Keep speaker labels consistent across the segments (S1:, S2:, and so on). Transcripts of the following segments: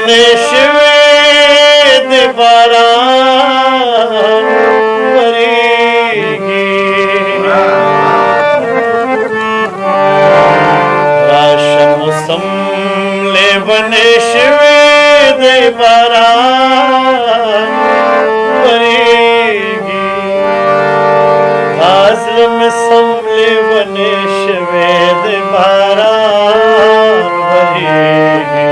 S1: बने शिवेद बारान वरेगी राशमुसम ले बने शिवेद बारान वरेगी हाजरम समले बने शिवेद बारान वरेगी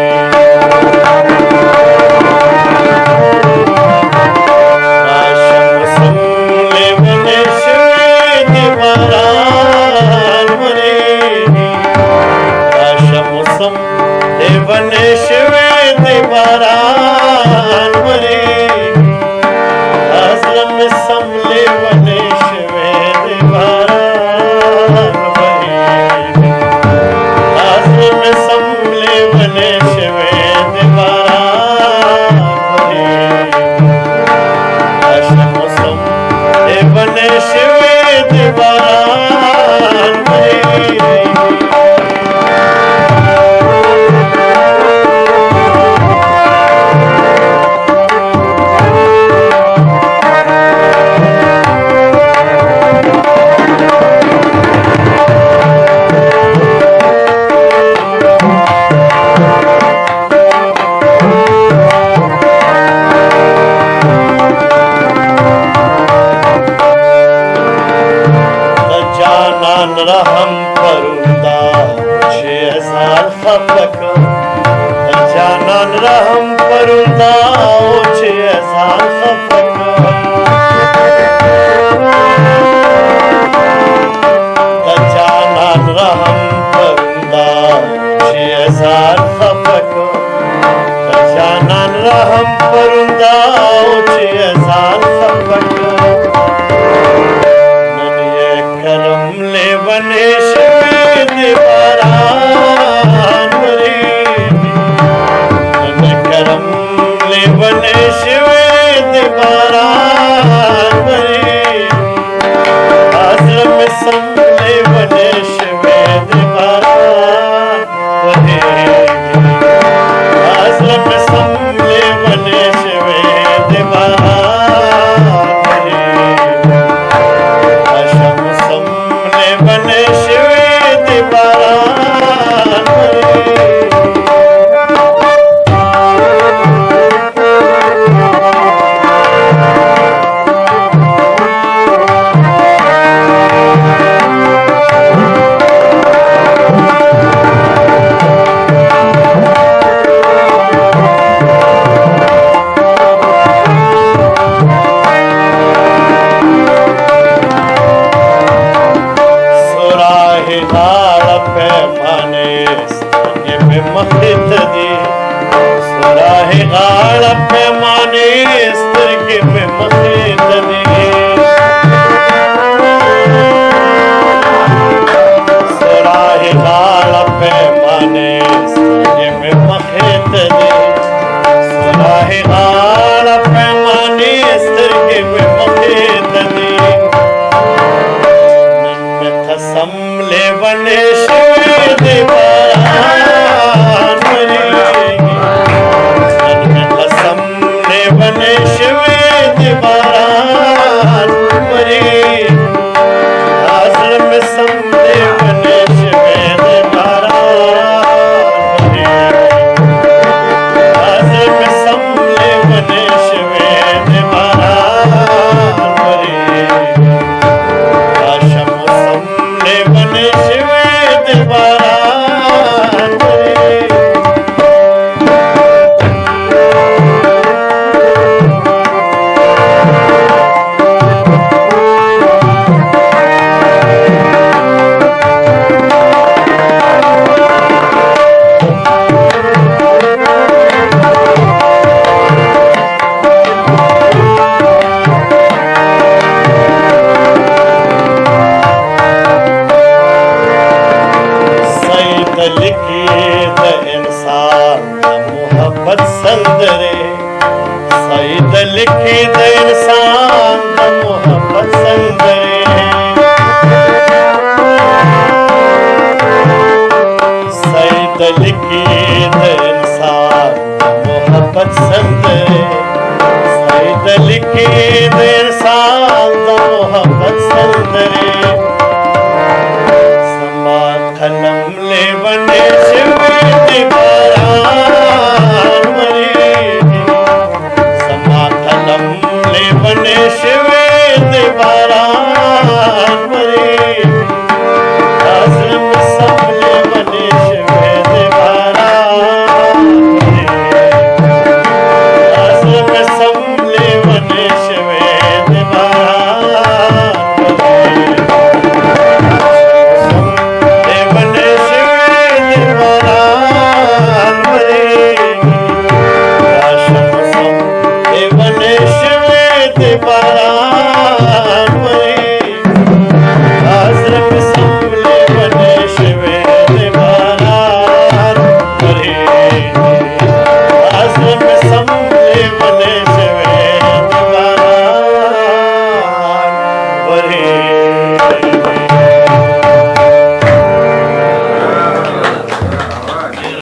S1: बने शिवेद बारान वरेगी हाजरम समले बने शिवेद बारान वरेगी हाजरम समले बने शिवेद बारान वरेगी हाशम समले बने शिवेद बारान वरेगी रहम करुंदा 6000 खपक जानन रहम करुंदा 6000 खपक जानन रहम करुंदा 6000 खपक जानन रहम करुंदा 6000 खपक बने शिवेद बारान वरेगी करम ले बने शिवेद बारान वरेगी हाजरम समले बने शिवेद बारान वरेगी हाजरम समले बने शिवेद बारान वरेगी हाशम समले बने शिवेद बारान वरेगी सुराहे गाड़ पैमाने स्तिरके पे मखित दी सुराहे गाड़ पैमाने स्तिरके पे मखित दी सुराहे गाड़ पैमाने स्तिरके पे मखित दी नन कसम ले बने शिवेद बारान वरेगी बने शिवेद बारान वरेगी हाजरम समले बने शिवेद बारान वरेगी हाजरम समले बने शिवेद बारान वरेगी हाशम समले बने शिवेद बारान वरेगी मोहब्बत संदरे सईद लिखी द इंसान मोहब्बत संदरे सईद लिखी द इंसान मोहब्बत संदरे सईद लिखी देर साल मोहब्बत संदरे समा खन